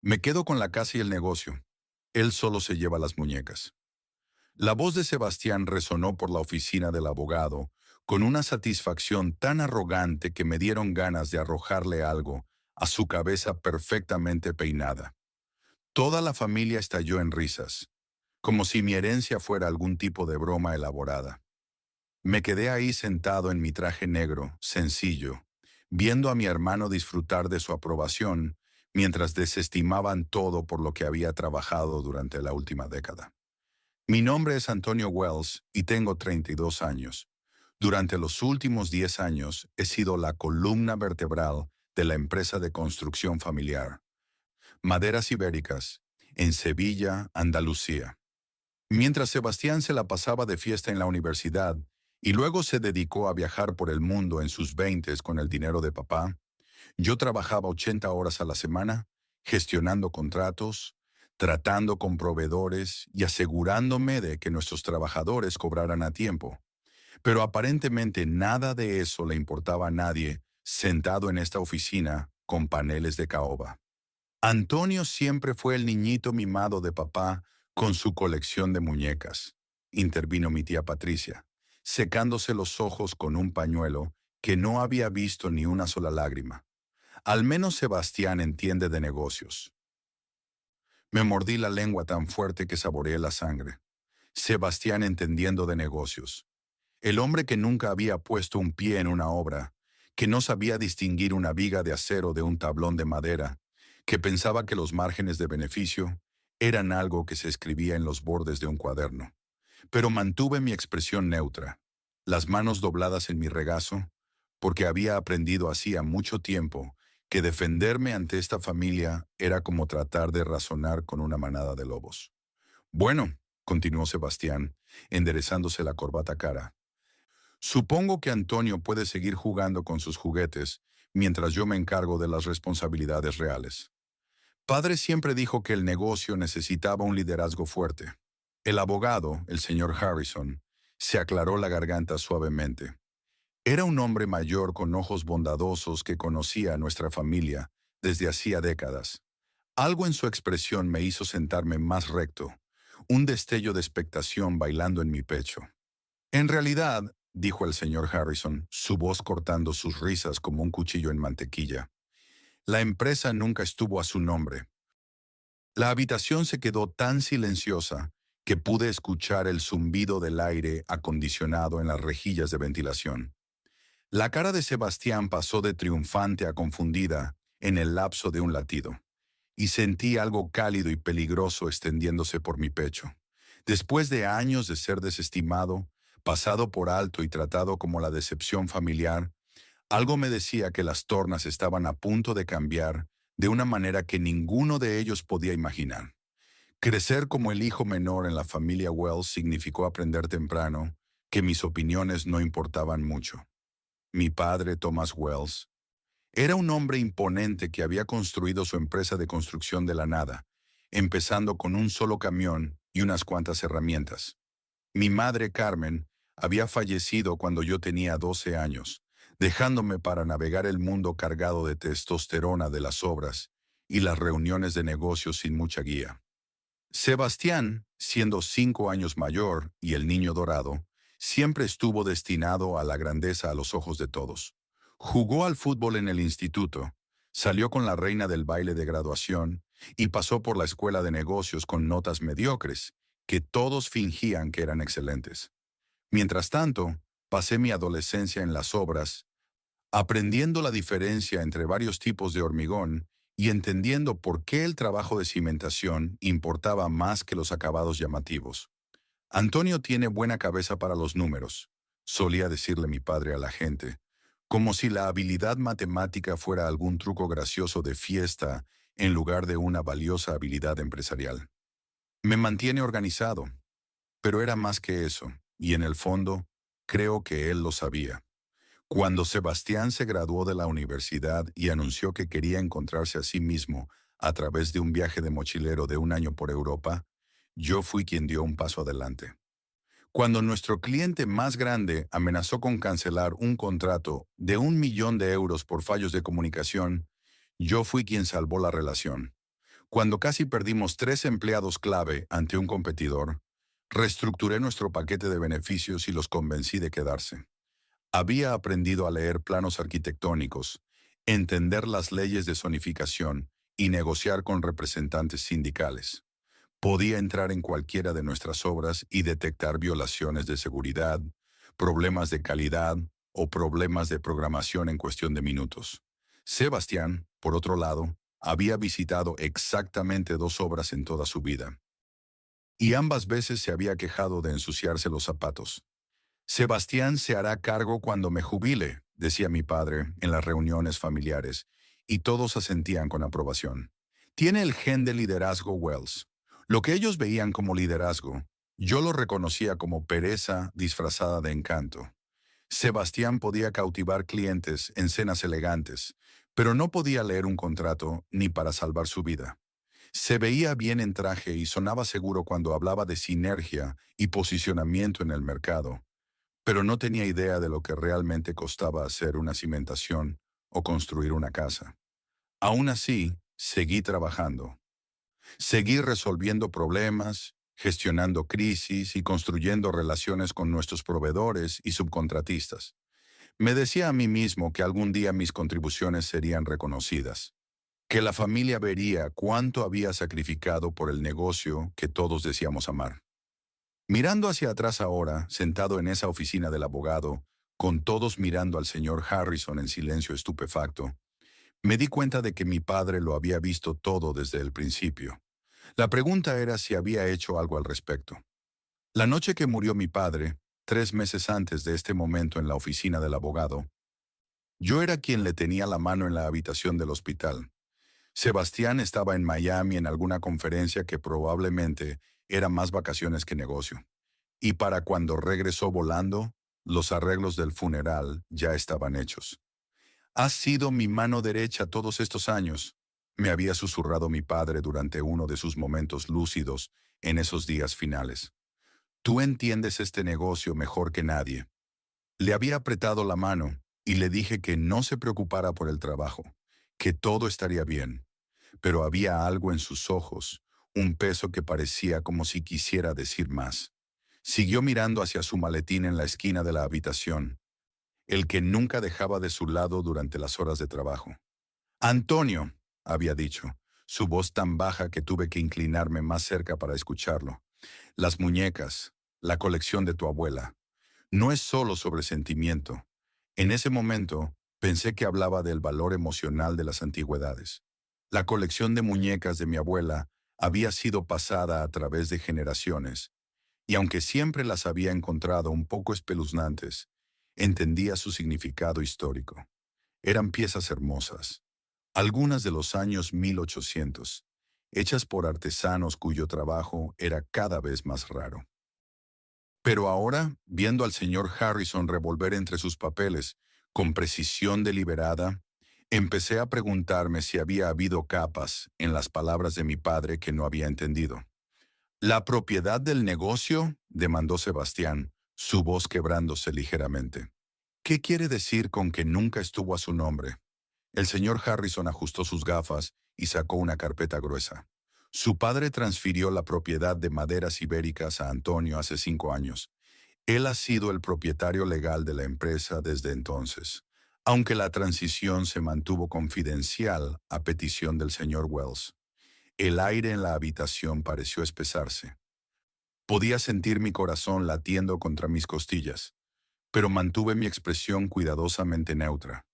Me quedo con la casa y el negocio. Él solo se lleva las muñecas. La voz de Sebastián resonó por la oficina del abogado, con una satisfacción tan arrogante que me dieron ganas de arrojarle algo a su cabeza perfectamente peinada. Toda la familia estalló en risas, como si mi herencia fuera algún tipo de broma elaborada. Me quedé ahí sentado en mi traje negro, sencillo, viendo a mi hermano disfrutar de su aprobación, mientras desestimaban todo por lo que había trabajado durante la última década. Mi nombre es Antonio Wells y tengo 32 años. Durante los últimos 10 años he sido la columna vertebral de la empresa de construcción familiar, Maderas Ibéricas, en Sevilla, Andalucía. Mientras Sebastián se la pasaba de fiesta en la universidad y luego se dedicó a viajar por el mundo en sus veintes con el dinero de papá, yo trabajaba 80 horas a la semana, gestionando contratos, tratando con proveedores y asegurándome de que nuestros trabajadores cobraran a tiempo. Pero aparentemente nada de eso le importaba a nadie sentado en esta oficina con paneles de caoba. Antonio siempre fue el niñito mimado de papá con su colección de muñecas, intervino mi tía Patricia, secándose los ojos con un pañuelo que no había visto ni una sola lágrima. Al menos Sebastián entiende de negocios. Me mordí la lengua tan fuerte que saboreé la sangre. Sebastián entendiendo de negocios. El hombre que nunca había puesto un pie en una obra, que no sabía distinguir una viga de acero de un tablón de madera, que pensaba que los márgenes de beneficio eran algo que se escribía en los bordes de un cuaderno. Pero mantuve mi expresión neutra, las manos dobladas en mi regazo, porque había aprendido hacía mucho tiempo que defenderme ante esta familia era como tratar de razonar con una manada de lobos. Bueno, continuó Sebastián, enderezándose la corbata cara. Supongo que Antonio puede seguir jugando con sus juguetes mientras yo me encargo de las responsabilidades reales. Padre siempre dijo que el negocio necesitaba un liderazgo fuerte. El abogado, el señor Harrison, se aclaró la garganta suavemente. Era un hombre mayor con ojos bondadosos que conocía a nuestra familia desde hacía décadas. Algo en su expresión me hizo sentarme más recto, un destello de expectación bailando en mi pecho. En realidad, dijo el señor Harrison, su voz cortando sus risas como un cuchillo en mantequilla, la empresa nunca estuvo a su nombre. La habitación se quedó tan silenciosa que pude escuchar el zumbido del aire acondicionado en las rejillas de ventilación. La cara de Sebastián pasó de triunfante a confundida en el lapso de un latido, y sentí algo cálido y peligroso extendiéndose por mi pecho. Después de años de ser desestimado, pasado por alto y tratado como la decepción familiar, algo me decía que las tornas estaban a punto de cambiar de una manera que ninguno de ellos podía imaginar. Crecer como el hijo menor en la familia Wells significó aprender temprano que mis opiniones no importaban mucho. Mi padre, Thomas Wells, era un hombre imponente que había construido su empresa de construcción de la nada, empezando con un solo camión y unas cuantas herramientas. Mi madre, Carmen, había fallecido cuando yo tenía 12 años, dejándome para navegar el mundo cargado de testosterona de las obras y las reuniones de negocios sin mucha guía. Sebastián, siendo 5 años mayor y el niño dorado, siempre estuvo destinado a la grandeza a los ojos de todos. Jugó al fútbol en el instituto, salió con la reina del baile de graduación y pasó por la escuela de negocios con notas mediocres, que todos fingían que eran excelentes. Mientras tanto, pasé mi adolescencia en las obras, aprendiendo la diferencia entre varios tipos de hormigón y entendiendo por qué el trabajo de cimentación importaba más que los acabados llamativos. Antonio tiene buena cabeza para los números, solía decirle mi padre a la gente, como si la habilidad matemática fuera algún truco gracioso de fiesta en lugar de una valiosa habilidad empresarial. Me mantiene organizado, pero era más que eso, y en el fondo, creo que él lo sabía. Cuando Sebastián se graduó de la universidad y anunció que quería encontrarse a sí mismo a través de un viaje de mochilero de un año por Europa, yo fui quien dio un paso adelante. Cuando nuestro cliente más grande amenazó con cancelar un contrato de 1 millón de euros por fallos de comunicación, yo fui quien salvó la relación. Cuando casi perdimos 3 empleados clave ante un competidor, reestructuré nuestro paquete de beneficios y los convencí de quedarse. Había aprendido a leer planos arquitectónicos, entender las leyes de zonificación y negociar con representantes sindicales. Podía entrar en cualquiera de nuestras obras y detectar violaciones de seguridad, problemas de calidad o problemas de programación en cuestión de minutos. Sebastián, por otro lado, había visitado exactamente 2 obras en toda su vida, y ambas veces se había quejado de ensuciarse los zapatos. Sebastián se hará cargo cuando me jubile, decía mi padre en las reuniones familiares, y todos asentían con aprobación. Tiene el gen de liderazgo Wells. Lo que ellos veían como liderazgo, yo lo reconocía como pereza disfrazada de encanto. Sebastián podía cautivar clientes en cenas elegantes, pero no podía leer un contrato ni para salvar su vida. Se veía bien en traje y sonaba seguro cuando hablaba de sinergia y posicionamiento en el mercado, pero no tenía idea de lo que realmente costaba hacer una cimentación o construir una casa. Aún así, seguí trabajando. Seguí resolviendo problemas, gestionando crisis y construyendo relaciones con nuestros proveedores y subcontratistas. Me decía a mí mismo que algún día mis contribuciones serían reconocidas, que la familia vería cuánto había sacrificado por el negocio que todos decíamos amar. Mirando hacia atrás ahora, sentado en esa oficina del abogado, con todos mirando al señor Harrison en silencio estupefacto, me di cuenta de que mi padre lo había visto todo desde el principio. La pregunta era si había hecho algo al respecto. La noche que murió mi padre, 3 meses antes de este momento en la oficina del abogado, yo era quien le tenía la mano en la habitación del hospital. Sebastián estaba en Miami en alguna conferencia que probablemente era más vacaciones que negocio. Y para cuando regresó volando, los arreglos del funeral ya estaban hechos. Has sido mi mano derecha todos estos años, me había susurrado mi padre durante uno de sus momentos lúcidos en esos días finales. Tú entiendes este negocio mejor que nadie. Le había apretado la mano y le dije que no se preocupara por el trabajo, que todo estaría bien. Pero había algo en sus ojos, un peso que parecía como si quisiera decir más. Siguió mirando hacia su maletín en la esquina de la habitación, el que nunca dejaba de su lado durante las horas de trabajo. Antonio, había dicho, su voz tan baja que tuve que inclinarme más cerca para escucharlo. Las muñecas, la colección de tu abuela. No es solo sobre sentimiento. En ese momento, pensé que hablaba del valor emocional de las antigüedades. La colección de muñecas de mi abuela había sido pasada a través de generaciones, y aunque siempre las había encontrado un poco espeluznantes, entendía su significado histórico. Eran piezas hermosas, algunas de los años 1800, hechas por artesanos cuyo trabajo era cada vez más raro. Pero ahora, viendo al señor Harrison revolver entre sus papeles con precisión deliberada, empecé a preguntarme si había habido capas en las palabras de mi padre que no había entendido. «¿La propiedad del negocio?», demandó Sebastián, su voz quebrándose ligeramente. «¿Qué quiere decir con que nunca estuvo a su nombre?». El señor Harrison ajustó sus gafas y sacó una carpeta gruesa. Su padre transfirió la propiedad de maderas ibéricas a Antonio hace 5 años. Él ha sido el propietario legal de la empresa desde entonces, aunque la transición se mantuvo confidencial a petición del señor Wells. El aire en la habitación pareció espesarse. Podía sentir mi corazón latiendo contra mis costillas, pero mantuve mi expresión cuidadosamente neutra.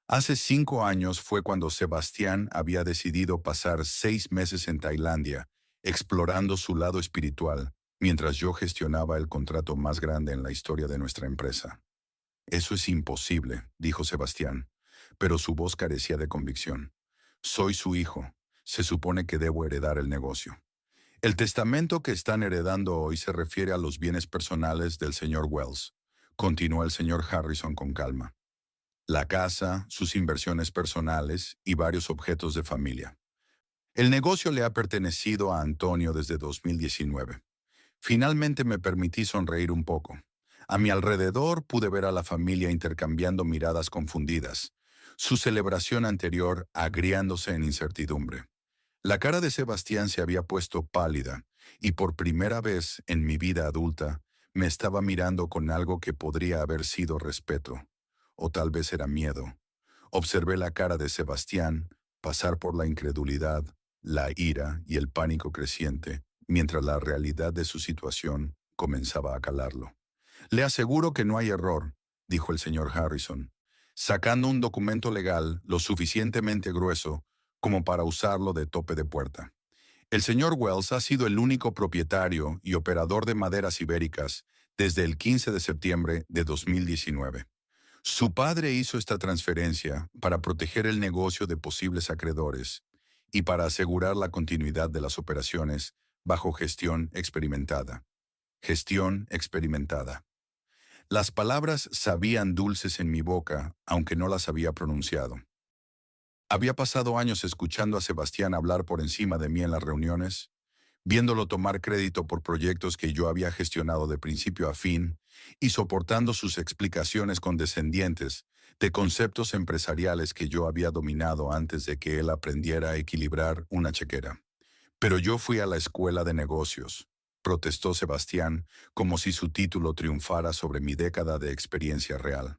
Hace 5 años fue cuando Sebastián había decidido pasar 6 meses en Tailandia, explorando su lado espiritual, mientras yo gestionaba el contrato más grande en la historia de nuestra empresa. «Eso es imposible», dijo Sebastián, pero su voz carecía de convicción. «Soy su hijo. Se supone que debo heredar el negocio». «El testamento que están heredando hoy se refiere a los bienes personales del señor Wells», continuó el señor Harrison con calma. «La casa, sus inversiones personales y varios objetos de familia. El negocio le ha pertenecido a Antonio desde 2019. Finalmente me permití sonreír un poco. A mi alrededor pude ver a la familia intercambiando miradas confundidas, su celebración anterior agriándose en incertidumbre. La cara de Sebastián se había puesto pálida, y por primera vez en mi vida adulta me estaba mirando con algo que podría haber sido respeto, o tal vez era miedo. Observé la cara de Sebastián pasar por la incredulidad, la ira y el pánico creciente, mientras la realidad de su situación comenzaba a calarlo. Le aseguro que no hay error, dijo el señor Harrison, sacando un documento legal lo suficientemente grueso como para usarlo de tope de puerta. El señor Wells ha sido el único propietario y operador de maderas ibéricas desde el 15 de septiembre de 2019. Su padre hizo esta transferencia para proteger el negocio de posibles acreedores y para asegurar la continuidad de las operaciones bajo gestión experimentada. Gestión experimentada. Las palabras sabían dulces en mi boca, aunque no las había pronunciado. Había pasado años escuchando a Sebastián hablar por encima de mí en las reuniones, viéndolo tomar crédito por proyectos que yo había gestionado de principio a fin y soportando sus explicaciones condescendientes de conceptos empresariales que yo había dominado antes de que él aprendiera a equilibrar una chequera. Pero yo fui a la escuela de negocios, protestó Sebastián, como si su título triunfara sobre mi década de experiencia real.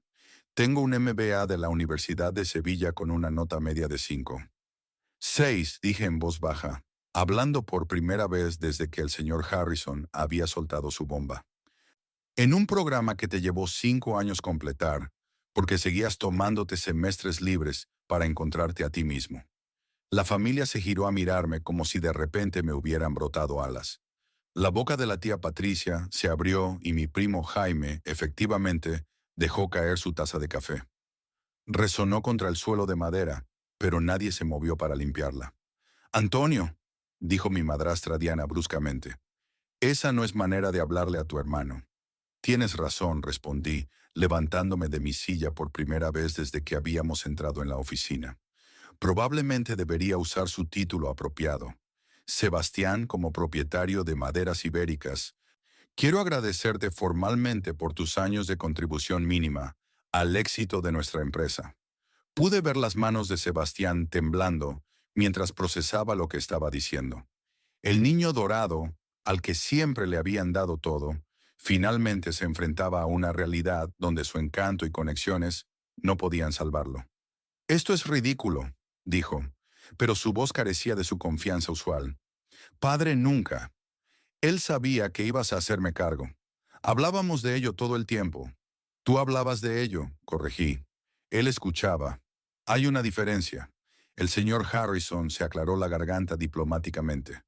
Tengo un MBA de la Universidad de Sevilla con una nota media de 5. 6, dije en voz baja, hablando por primera vez desde que el señor Harrison había soltado su bomba. En un programa que te llevó 5 años completar, porque seguías tomándote semestres libres para encontrarte a ti mismo. La familia se giró a mirarme como si de repente me hubieran brotado alas. La boca de la tía Patricia se abrió y mi primo Jaime, efectivamente, dejó caer su taza de café. Resonó contra el suelo de madera, pero nadie se movió para limpiarla. Antonio, dijo mi madrastra Diana bruscamente, esa no es manera de hablarle a tu hermano. Tienes razón, respondí, levantándome de mi silla por primera vez desde que habíamos entrado en la oficina. Probablemente debería usar su título apropiado. Sebastián como propietario de Maderas Ibéricas. Quiero agradecerte formalmente por tus años de contribución mínima al éxito de nuestra empresa. Pude ver las manos de Sebastián temblando mientras procesaba lo que estaba diciendo. El niño dorado, al que siempre le habían dado todo, finalmente se enfrentaba a una realidad donde su encanto y conexiones no podían salvarlo. Esto es ridículo, dijo, pero su voz carecía de su confianza usual. Padre, nunca. Él sabía que ibas a hacerme cargo. Hablábamos de ello todo el tiempo. Tú hablabas de ello, corregí. Él escuchaba. Hay una diferencia. El señor Harrison se aclaró la garganta diplomáticamente.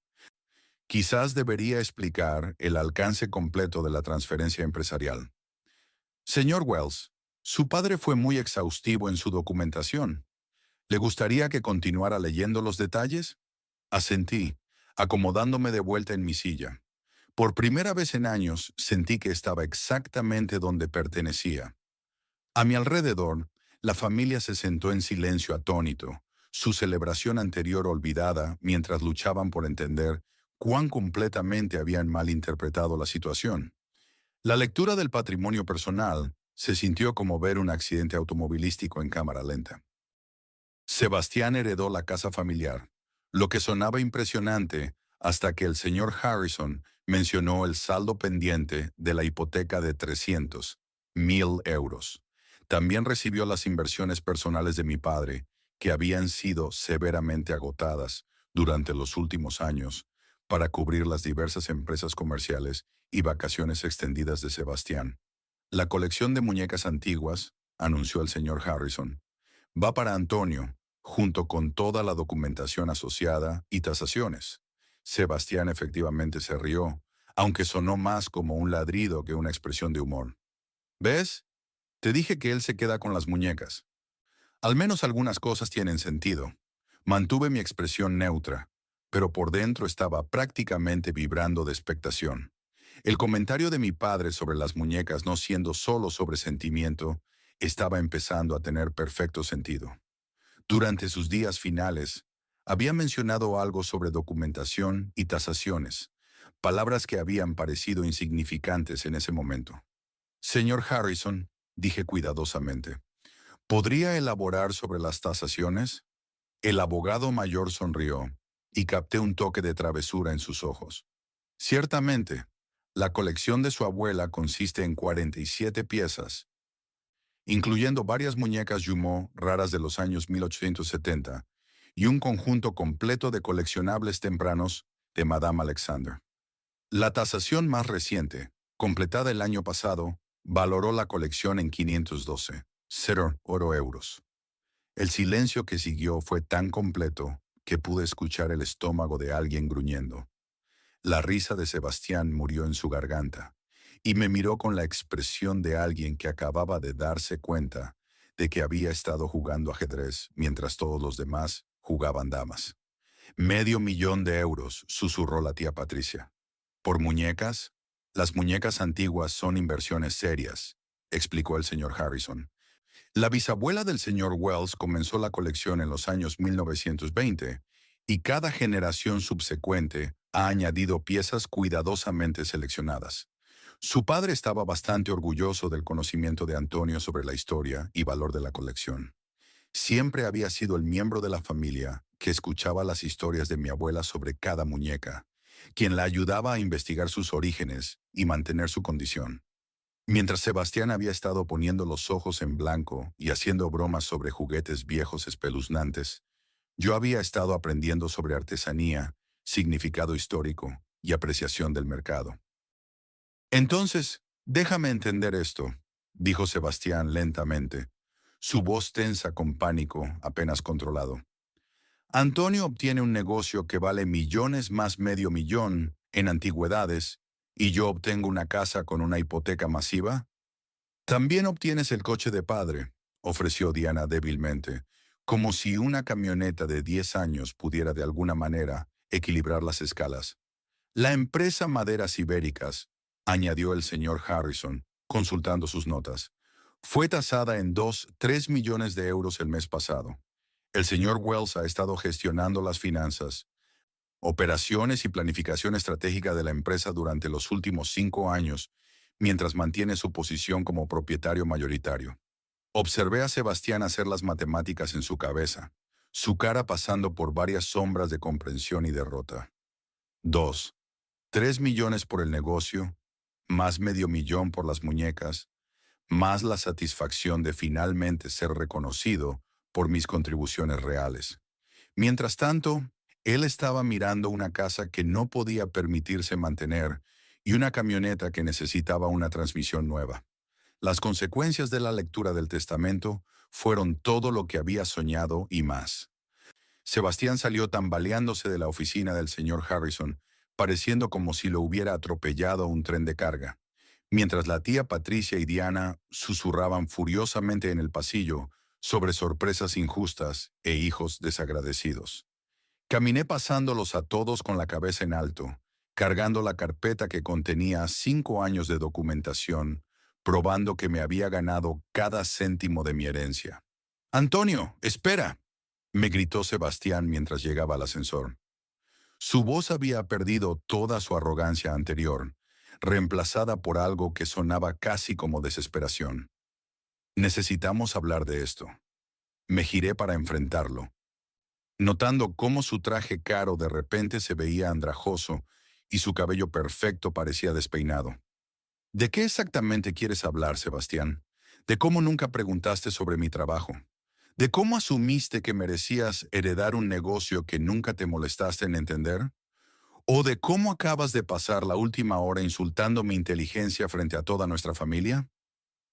Quizás debería explicar el alcance completo de la transferencia empresarial. Señor Wells, su padre fue muy exhaustivo en su documentación. ¿Le gustaría que continuara leyendo los detalles? Asentí, acomodándome de vuelta en mi silla. Por primera vez en años sentí que estaba exactamente donde pertenecía. A mi alrededor, la familia se sentó en silencio atónito, su celebración anterior olvidada mientras luchaban por entender cuán completamente habían malinterpretado la situación. La lectura del patrimonio personal se sintió como ver un accidente automovilístico en cámara lenta. Sebastián heredó la casa familiar, lo que sonaba impresionante hasta que el señor Harrison mencionó el saldo pendiente de la hipoteca de 300.000 euros. También recibió las inversiones personales de mi padre, que habían sido severamente agotadas durante los últimos años para cubrir las diversas empresas comerciales y vacaciones extendidas de Sebastián. La colección de muñecas antiguas, anunció el señor Harrison, va para Antonio, junto con toda la documentación asociada y tasaciones. Sebastián efectivamente se rió, aunque sonó más como un ladrido que una expresión de humor. ¿Ves? Te dije que él se queda con las muñecas. Al menos algunas cosas tienen sentido. Mantuve mi expresión neutra, pero por dentro estaba prácticamente vibrando de expectación. El comentario de mi padre sobre las muñecas no siendo solo sobre sentimiento, estaba empezando a tener perfecto sentido. Durante sus días finales, había mencionado algo sobre documentación y tasaciones, palabras que habían parecido insignificantes en ese momento. Señor Harrison, dije cuidadosamente, ¿podría elaborar sobre las tasaciones? El abogado mayor sonrió y capté un toque de travesura en sus ojos. Ciertamente, la colección de su abuela consiste en 47 piezas, incluyendo varias muñecas Jumeau raras de los años 1870 y un conjunto completo de coleccionables tempranos de Madame Alexander. La tasación más reciente, completada el año pasado, valoró la colección en 512,0 euros. El silencio que siguió fue tan completo que pude escuchar el estómago de alguien gruñendo. La risa de Sebastián murió en su garganta, y me miró con la expresión de alguien que acababa de darse cuenta de que había estado jugando ajedrez mientras todos los demás jugaban damas. $500,000, susurró la tía Patricia. ¿Por muñecas? Las muñecas antiguas son inversiones serias, explicó el señor Harrison. La bisabuela del señor Wells comenzó la colección en los años 1920 y cada generación subsecuente ha añadido piezas cuidadosamente seleccionadas. Su padre estaba bastante orgulloso del conocimiento de Antonio sobre la historia y valor de la colección. Siempre había sido el miembro de la familia que escuchaba las historias de mi abuela sobre cada muñeca, quien la ayudaba a investigar sus orígenes y mantener su condición. Mientras Sebastián había estado poniendo los ojos en blanco y haciendo bromas sobre juguetes viejos espeluznantes, yo había estado aprendiendo sobre artesanía, significado histórico y apreciación del mercado. Entonces, déjame entender esto, dijo Sebastián lentamente, su voz tensa con pánico apenas controlado. Antonio obtiene un negocio que vale millones más $500,000 en antigüedades y yo obtengo una casa con una hipoteca masiva. También obtienes el coche de padre, ofreció Diana débilmente, como si una camioneta de 10 años pudiera de alguna manera equilibrar las escalas. La empresa Maderas Ibéricas, añadió el señor Harrison, consultando sus notas, fue tasada en 3 millones de euros el mes pasado. El señor Wells ha estado gestionando las finanzas, operaciones y planificación estratégica de la empresa durante los últimos 5 años, mientras mantiene su posición como propietario mayoritario. Observé a Sebastián hacer las matemáticas en su cabeza, su cara pasando por varias sombras de comprensión y derrota. 2. 3 millones por el negocio, más $500,000 por las muñecas, más la satisfacción de finalmente ser reconocido por mis contribuciones reales. Mientras tanto, él estaba mirando una casa que no podía permitirse mantener y una camioneta que necesitaba una transmisión nueva. Las consecuencias de la lectura del testamento fueron todo lo que había soñado y más. Sebastián salió tambaleándose de la oficina del señor Harrison, pareciendo como si lo hubiera atropellado un tren de carga, mientras la tía Patricia y Diana susurraban furiosamente en el pasillo sobre sorpresas injustas e hijos desagradecidos. Caminé pasándolos a todos con la cabeza en alto, cargando la carpeta que contenía 5 años de documentación, probando que me había ganado cada céntimo de mi herencia. «Antonio, espera», me gritó Sebastián mientras llegaba al ascensor. Su voz había perdido toda su arrogancia anterior, reemplazada por algo que sonaba casi como desesperación. «Necesitamos hablar de esto». Me giré para enfrentarlo, notando cómo su traje caro de repente se veía andrajoso y su cabello perfecto parecía despeinado. ¿De qué exactamente quieres hablar, Sebastián? ¿De cómo nunca preguntaste sobre mi trabajo? ¿De cómo asumiste que merecías heredar un negocio que nunca te molestaste en entender? ¿O de cómo acabas de pasar la última hora insultando mi inteligencia frente a toda nuestra familia?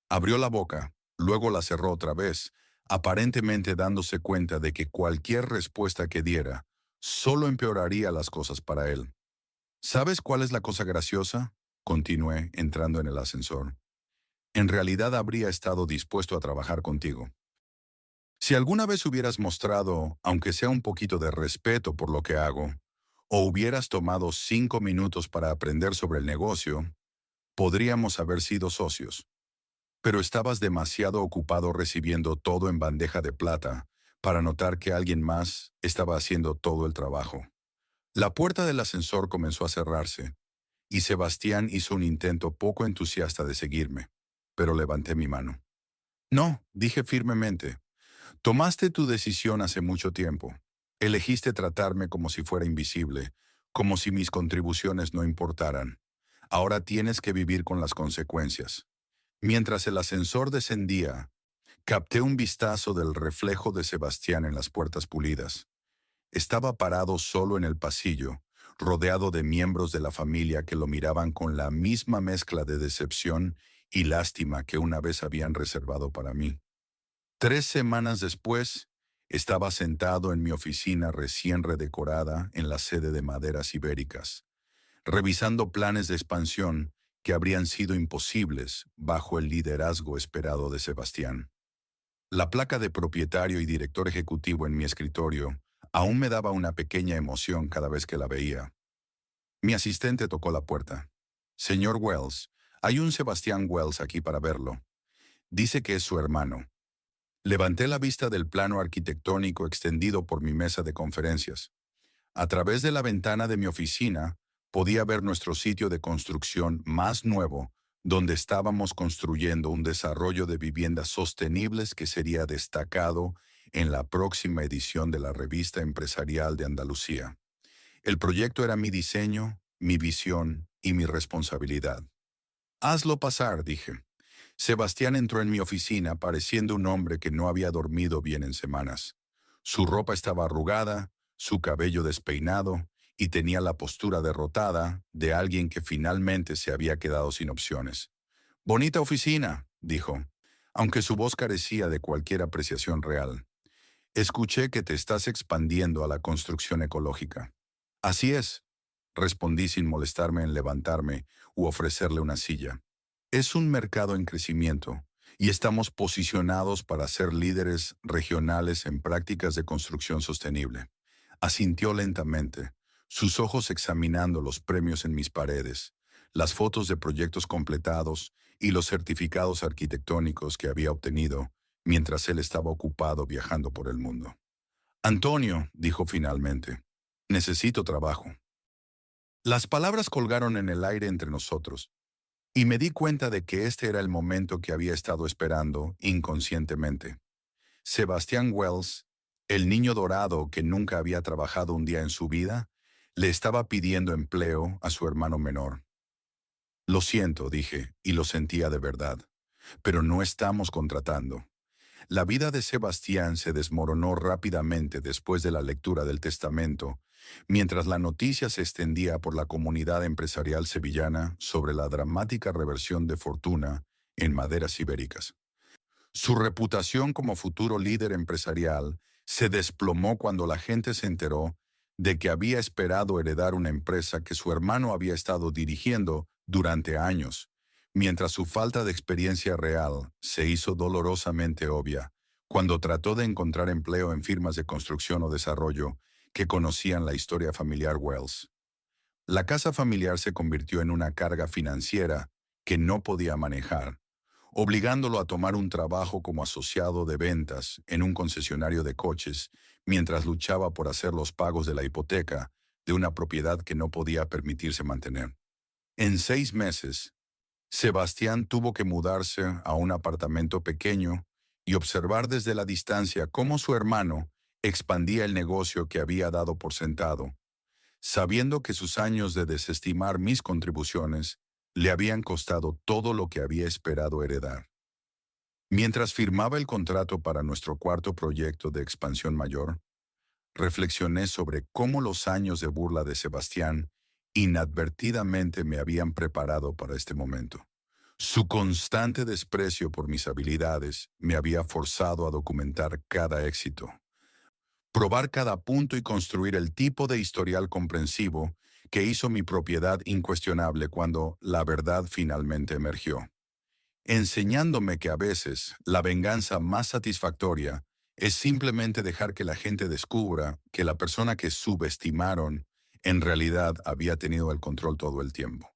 Abrió la boca, luego la cerró otra vez, aparentemente dándose cuenta de que cualquier respuesta que diera solo empeoraría las cosas para él. ¿Sabes cuál es la cosa graciosa?, continué entrando en el ascensor. En realidad habría estado dispuesto a trabajar contigo. Si alguna vez hubieras mostrado, aunque sea un poquito de respeto por lo que hago, o hubieras tomado 5 minutos para aprender sobre el negocio, podríamos haber sido socios. Pero estabas demasiado ocupado recibiendo todo en bandeja de plata para notar que alguien más estaba haciendo todo el trabajo. La puerta del ascensor comenzó a cerrarse, y Sebastián hizo un intento poco entusiasta de seguirme, pero levanté mi mano. No, dije firmemente, tomaste tu decisión hace mucho tiempo. Elegiste tratarme como si fuera invisible, como si mis contribuciones no importaran. Ahora tienes que vivir con las consecuencias. Mientras el ascensor descendía, capté un vistazo del reflejo de Sebastián en las puertas pulidas. Estaba parado solo en el pasillo, rodeado de miembros de la familia que lo miraban con la misma mezcla de decepción y lástima que una vez habían reservado para mí. 3 semanas después, estaba sentado en mi oficina recién redecorada en la sede de Maderas Ibéricas, revisando planes de expansión que habrían sido imposibles bajo el liderazgo esperado de Sebastián. La placa de propietario y director ejecutivo en mi escritorio aún me daba una pequeña emoción cada vez que la veía. Mi asistente tocó la puerta. Señor Wells, hay un Sebastián Wells aquí para verlo. Dice que es su hermano. Levanté la vista del plano arquitectónico extendido por mi mesa de conferencias. A través de la ventana de mi oficina, podía ver nuestro sitio de construcción más nuevo, donde estábamos construyendo un desarrollo de viviendas sostenibles que sería destacado en la próxima edición de la Revista Empresarial de Andalucía. El proyecto era mi diseño, mi visión y mi responsabilidad. Hazlo pasar, dije. Sebastián entró en mi oficina pareciendo un hombre que no había dormido bien en semanas. Su ropa estaba arrugada, su cabello despeinado y tenía la postura derrotada de alguien que finalmente se había quedado sin opciones. Bonita oficina, dijo, aunque su voz carecía de cualquier apreciación real. Escuché que te estás expandiendo a la construcción ecológica. Así es, respondí sin molestarme en levantarme u ofrecerle una silla. Es un mercado en crecimiento y estamos posicionados para ser líderes regionales en prácticas de construcción sostenible. Asintió lentamente, sus ojos examinando los premios en mis paredes, las fotos de proyectos completados y los certificados arquitectónicos que había obtenido mientras él estaba ocupado viajando por el mundo. Antonio, dijo finalmente, necesito trabajo. Las palabras colgaron en el aire entre nosotros, y me di cuenta de que este era el momento que había estado esperando inconscientemente. Sebastián Wells, el niño dorado que nunca había trabajado un día en su vida, le estaba pidiendo empleo a su hermano menor. Lo siento, dije, y lo sentía de verdad, pero no estamos contratando. La vida de Sebastián se desmoronó rápidamente después de la lectura del testamento, mientras la noticia se extendía por la comunidad empresarial sevillana sobre la dramática reversión de fortuna en Maderas Ibéricas. Su reputación como futuro líder empresarial se desplomó cuando la gente se enteró de que había esperado heredar una empresa que su hermano había estado dirigiendo durante años, mientras su falta de experiencia real se hizo dolorosamente obvia cuando trató de encontrar empleo en firmas de construcción o desarrollo que conocían la historia familiar Wells. La casa familiar se convirtió en una carga financiera que no podía manejar, obligándolo a tomar un trabajo como asociado de ventas en un concesionario de coches mientras luchaba por hacer los pagos de la hipoteca de una propiedad que no podía permitirse mantener. En 6 meses, Sebastián tuvo que mudarse a un apartamento pequeño y observar desde la distancia cómo su hermano expandía el negocio que había dado por sentado, sabiendo que sus años de desestimar mis contribuciones le habían costado todo lo que había esperado heredar. Mientras firmaba el contrato para nuestro cuarto proyecto de expansión mayor, reflexioné sobre cómo los años de burla de Sebastián inadvertidamente me habían preparado para este momento. Su constante desprecio por mis habilidades me había forzado a documentar cada éxito, probar cada punto y construir el tipo de historial comprensivo que hizo mi propiedad incuestionable cuando la verdad finalmente emergió, enseñándome que a veces la venganza más satisfactoria es simplemente dejar que la gente descubra que la persona que subestimaron en realidad había tenido el control todo el tiempo.